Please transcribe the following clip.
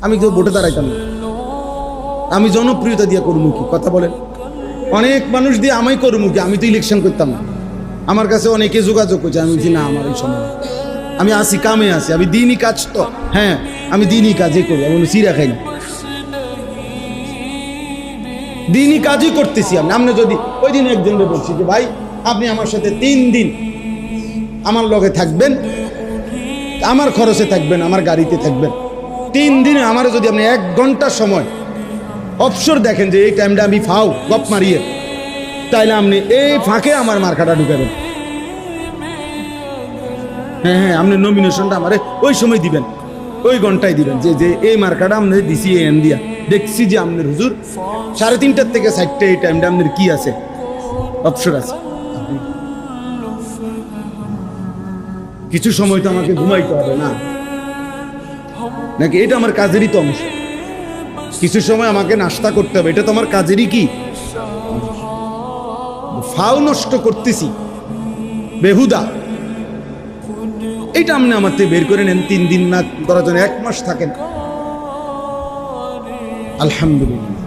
আমি কেউ ভোটে দাঁড়াইতাম না। আমি জনপ্রিয়তা দিয়ে করবো কি? কথা বলেন। অনেক মানুষ দিয়ে আমায় করবো কি? আমি তো ইলেকশন করতাম না। আমার কাছে অনেকে যোগাযোগ করছে, আমি বলছি না, আমার এই সময় আমি আসি, কামে আসি, আমি দিনই কাজ তো, হ্যাঁ আমি দিনই কাজই করি, আমি চিরা খাই না, দিনই কাজই করতেছি। আপনি যদি ওই দিন একজনকে বলছি যে ভাই আপনি আমার সাথে 3 দিন আমার লগে থাকবেন, আমার খরচে থাকবেন, আমার গাড়িতে থাকবেন, 3 দিনে আমার যদি আপনি 1 ঘন্টা সময় অবসর দেখেন যে এই টাইমটা আমি ফাও গপ মারিয়ে, তাইলে আপনি এই ফাঁকে আমার মার্কাটা ঢুকাবেন। হ্যাঁ হ্যাঁ, আপনি নমিনেশনটা আমারে ওই সময় দিবেন, ওই ঘন্টায় দিবেন, যে যে এই মার্কাটা আপনি দিছি এন দিয়া দেখছি যে আপনার হুজুর 3:30 থেকে 4টে এই টাইমটা আপনার কি আছে, অবসর আছে। কিছু সময় তো আমাকে ঘুমাইতে হবে না নাকি? এটা আমার কাজেরই তো অংশ। কিছু সময় আমাকে নাস্তা করতে হবে, এটা তো আমার কাজেরই কি ফাও নষ্ট করতেছি বেহুদা। এটা আপনি আমার থেকে বের করে নেন, 3 দিন না করার জন্য 1 মাস থাকেন, আলহামদুলিল্লাহ।